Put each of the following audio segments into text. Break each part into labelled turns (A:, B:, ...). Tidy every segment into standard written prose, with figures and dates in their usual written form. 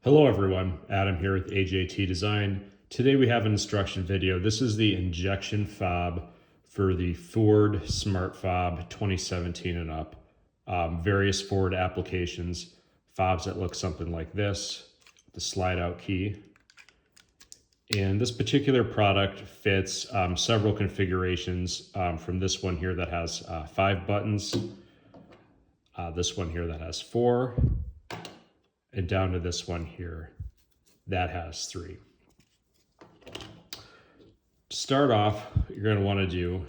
A: Hello everyone, Adam here with AJT Design. Today we have an instruction video. This is the injection fob for the Ford Smart Fob 2017 and up. Various Ford applications, fobs that look something like this, the slide out key. And this particular product fits several configurations from this one here that has 5 buttons, this one here that has 4, and down to this one here that has 3. To start off, what you're going to want to do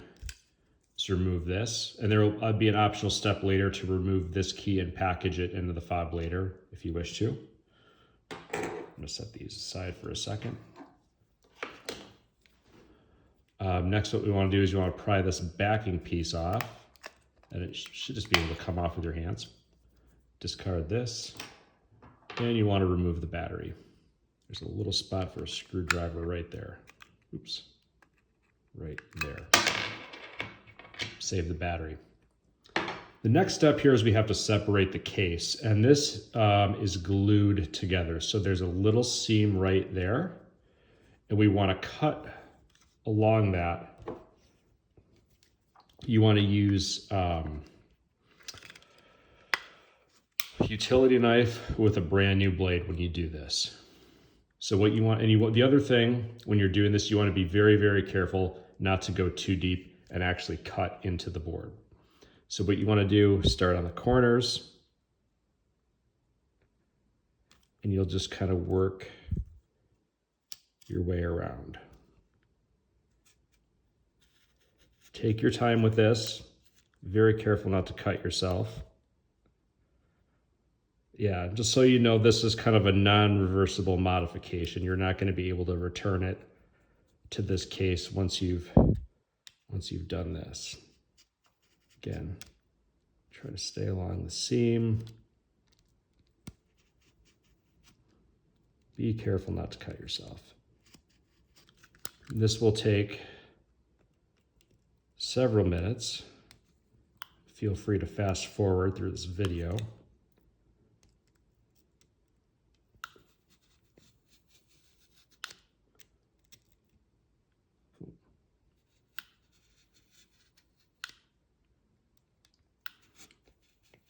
A: is remove this, and there will be an optional step later to remove this key and package it into the fob later if you wish to. I'm going to set these aside for a second. Next, what we want to do is you want to pry this backing piece off, and it should just be able to come off with your hands. Discard this. And you want to remove the battery. There's a little spot for a screwdriver right there. Oops. Right there. Save the battery. The next step here is we have to separate the case. And this is glued together. So there's a little seam right there. And we want to cut along that. You want to use utility knife with a brand new blade when you do this. So what you want, the other thing when you're doing this, you want to be very, very careful not to go too deep and actually cut into the board. So what you want to do, start on the corners, and you'll just kind of work your way around. Take your time with this. Very careful not to cut yourself. Yeah, just so you know, this is kind of a non-reversible modification. You're not going to be able to return it to this case once you've done this. Again, try to stay along the seam. Be careful not to cut yourself. This will take several minutes. Feel free to fast forward through this video.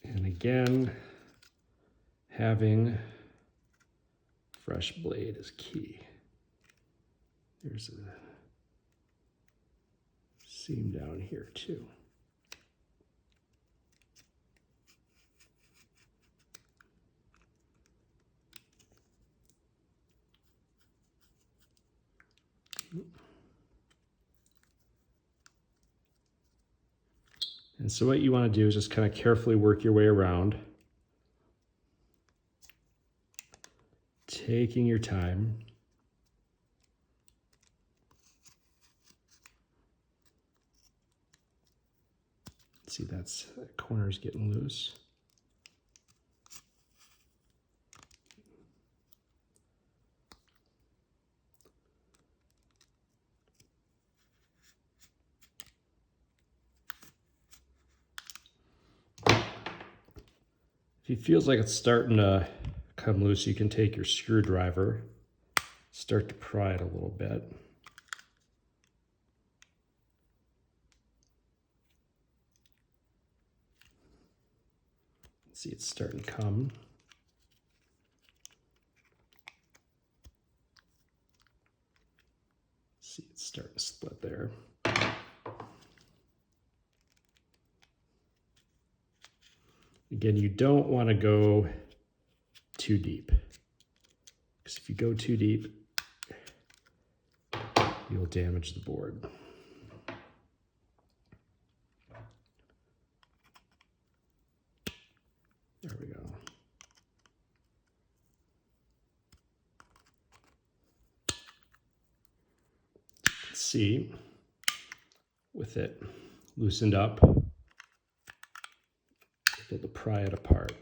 A: And again, having fresh blade is key. There's a seam down here too. And so what you want to do is just kind of carefully work your way around, taking your time. See, that corner's getting loose. If it feels like it's starting to come loose, you can take your screwdriver, start to pry it a little bit. See, it's starting to come. See, it's starting to split there. Again, you don't want to go too deep, because if you go too deep, you'll damage the board. There we go. See, with it loosened up, able to pry it apart.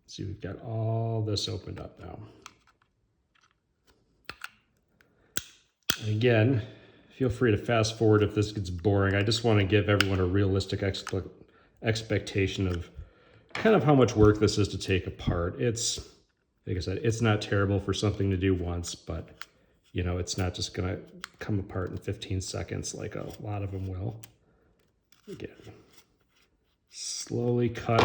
A: See, we've got all this opened up now. And again, feel free to fast forward if this gets boring. I just want to give everyone a realistic expectation of kind of how much work this is to take apart. It's, like I said, it's not terrible for something to do once, but you know, it's not just gonna come apart in 15 seconds like a lot of them will. Again, slowly cut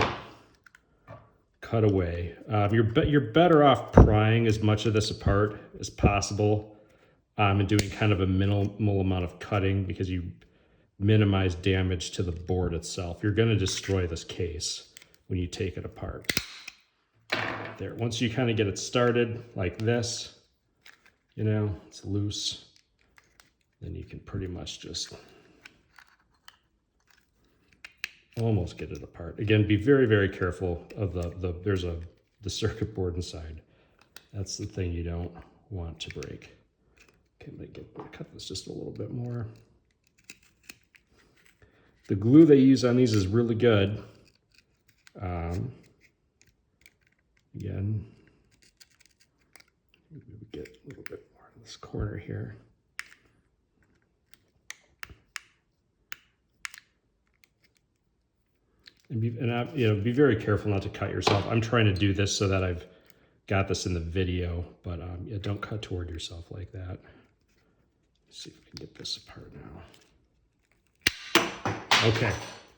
A: away. You're better off prying as much of this apart as possible, and doing kind of a minimal amount of cutting, because you minimize damage to the board itself. You're going to destroy this case when you take it apart. There, once you kind of get it started like this, you know, it's loose, then you can pretty much just almost get it apart. Again, be very, very careful of the circuit board inside. That's the thing you don't want to break. Okay, I'm gonna cut this just a little bit more. The glue they use on these is really good. Again, maybe we get a little bit more in this corner here. And be very careful not to cut yourself. I'm trying to do this so that I've got this in the video, but yeah, don't cut toward yourself like that. Let's see if we can get this apart now. Okay,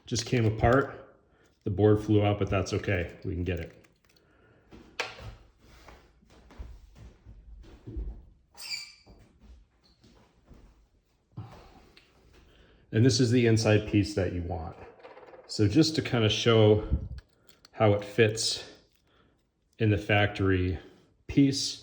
A: just came apart. The board flew out, but that's okay. We can get it. And this is the inside piece that you want. So just to kind of show how it fits in the factory piece,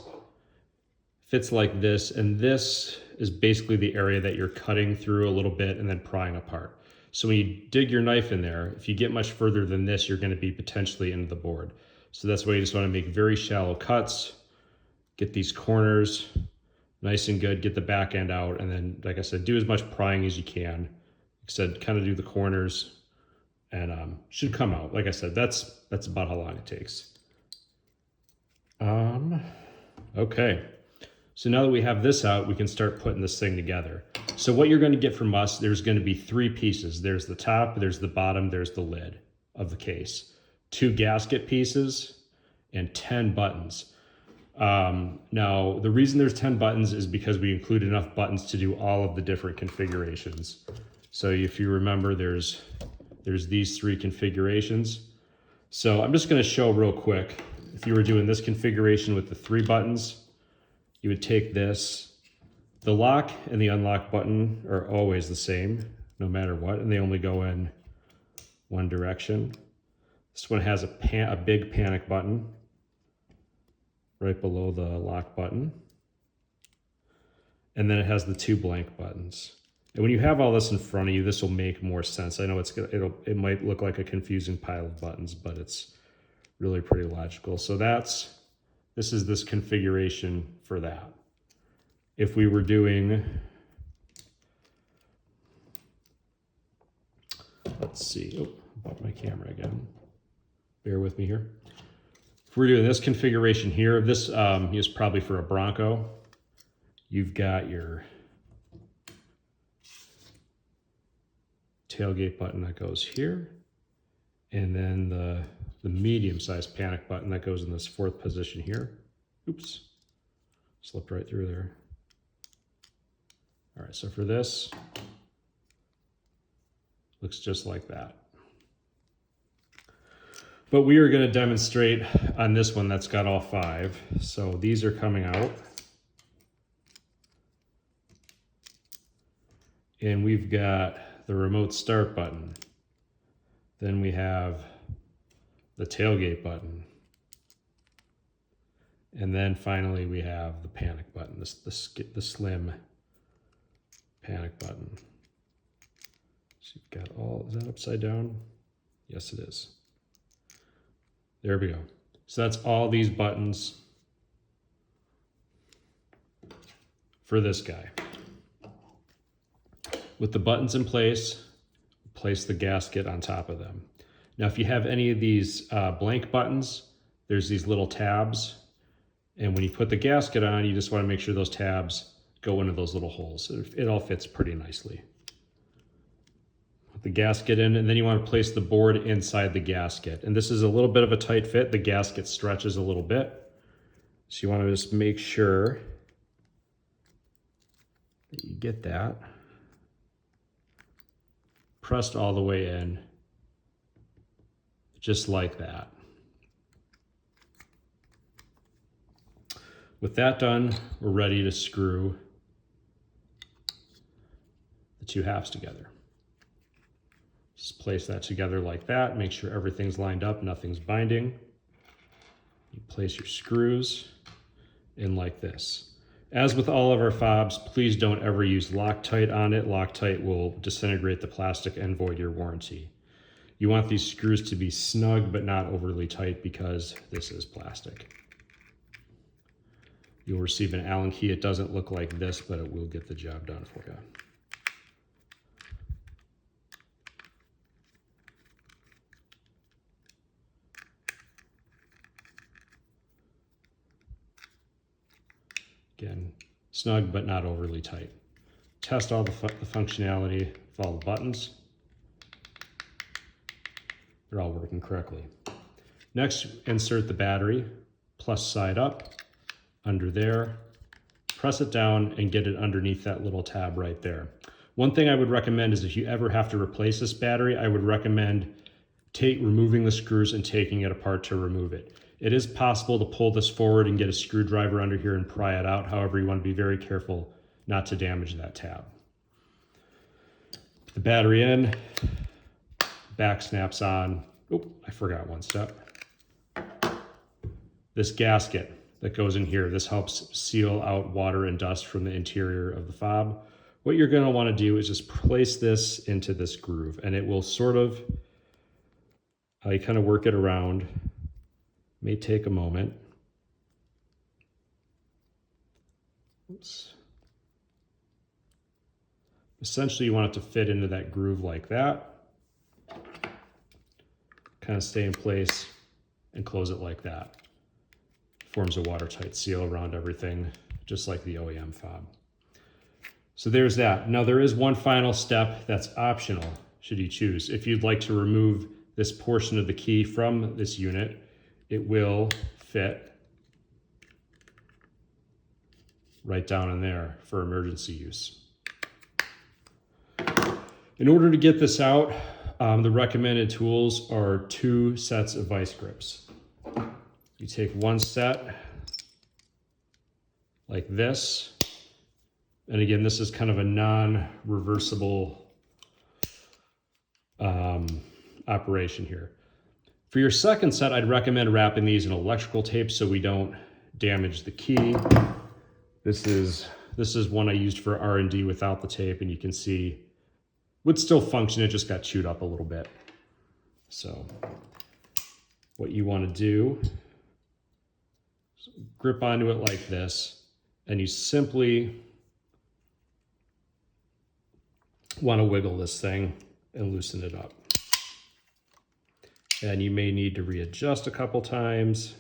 A: fits like this, and this is basically the area that you're cutting through a little bit and then prying apart. So when you dig your knife in there, if you get much further than this, you're going to be potentially into the board. So that's why you just want to make very shallow cuts, get these corners nice and good, get the back end out, and then, like I said, do as much prying as you can. Like I said, kind of do the corners, and should come out. Like I said, that's about how long it takes. Okay. So now that we have this out, we can start putting this thing together. So what you're going to get from us, there's going to be 3 pieces. There's the top, there's the bottom, there's the lid of the case. 2 gasket pieces and 10 buttons. Now, the reason there's 10 buttons is because we include enough buttons to do all of the different configurations. So if you remember, there's these 3 configurations. So I'm just going to show real quick. If you were doing this configuration with the 3 buttons, you would take this. The lock and the unlock button are always the same, no matter what, and they only go in one direction. This one has a big panic button right below the lock button. And then it has the 2 blank buttons. And when you have all this in front of you, this will make more sense. I know it might look like a confusing pile of buttons, but it's really pretty logical. So this is this configuration for that. If we were doing, let's see, about my camera again. Bear with me here. If we're doing this configuration here, this is probably for a Bronco. You've got your tailgate button that goes here, and then the medium-sized panic button that goes in this 4th position here. Oops, slipped right through there. All right, so for this, looks just like that. But we are going to demonstrate on this one that's got all 5. So these are coming out. And we've got the remote start button. Then we have the tailgate button. And then finally we have the panic button, the slim panic button. So you've got is that upside down? Yes, it is. There we go. So that's all these buttons for this guy. With the buttons in place, place the gasket on top of them. Now, if you have any of these blank buttons, there's these little tabs. And when you put the gasket on, you just want to make sure those tabs go into those little holes. It all fits pretty nicely. Put the gasket in, and then you want to place the board inside the gasket. And this is a little bit of a tight fit. The gasket stretches a little bit. So you want to just make sure that you get that pressed all the way in, just like that. With that done, we're ready to screw the two halves together. Just place that together like that. Make sure everything's lined up, nothing's binding. You place your screws in like this. As with all of our fobs, please don't ever use Loctite on it. Loctite will disintegrate the plastic and void your warranty. You want these screws to be snug but not overly tight because this is plastic. You'll receive an Allen key. It doesn't look like this, but it will get the job done for you. Again, snug but not overly tight. Test all the functionality of all the buttons. They're all working correctly. Next, insert the battery, plus side up, under there. Press it down and get it underneath that little tab right there. One thing I would recommend is if you ever have to replace this battery, I would recommend removing the screws and taking it apart to remove it. It is possible to pull this forward and get a screwdriver under here and pry it out. However, you want to be very careful not to damage that tab. The battery in, back snaps on. Oh, I forgot one step. This gasket that goes in here, this helps seal out water and dust from the interior of the fob. What you're going to want to do is just place this into this groove, and it will sort of, you kind of work it around. May take a moment. Oops. Essentially, you want it to fit into that groove like that. Kind of stay in place and close it like that. Forms a watertight seal around everything, just like the OEM fob. So there's that. Now there is one final step that's optional, should you choose. If you'd like to remove this portion of the key from this unit, it will fit right down in there for emergency use. In order to get this out, the recommended tools are 2 sets of vice grips. You take one set like this, and again, this is kind of a non-reversible operation here. For your second set, I'd recommend wrapping these in electrical tape so we don't damage the key. This is one I used for R&D without the tape, and you can see would still function, it just got chewed up a little bit. So what you want to do is grip onto it like this, and you simply want to wiggle this thing and loosen it up. And you may need to readjust a couple times.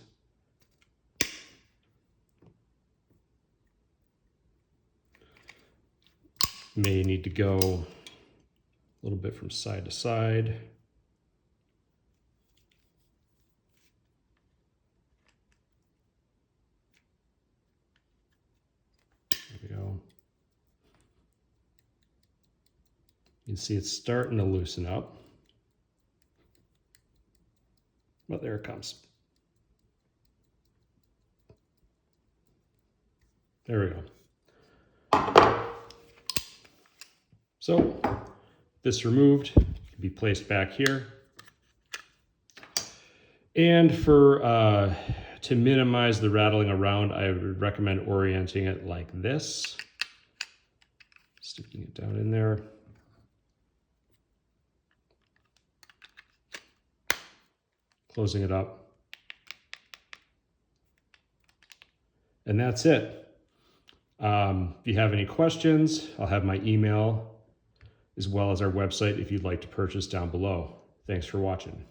A: May need to go a little bit from side to side. There we go. You can see it's starting to loosen up. But there it comes. There we go. So this removed can be placed back here. And for to minimize the rattling around, I would recommend orienting it like this. Sticking it down in there. Closing it up. And that's it. If you have any questions, I'll have my email as well as our website if you'd like to purchase down below. Thanks for watching.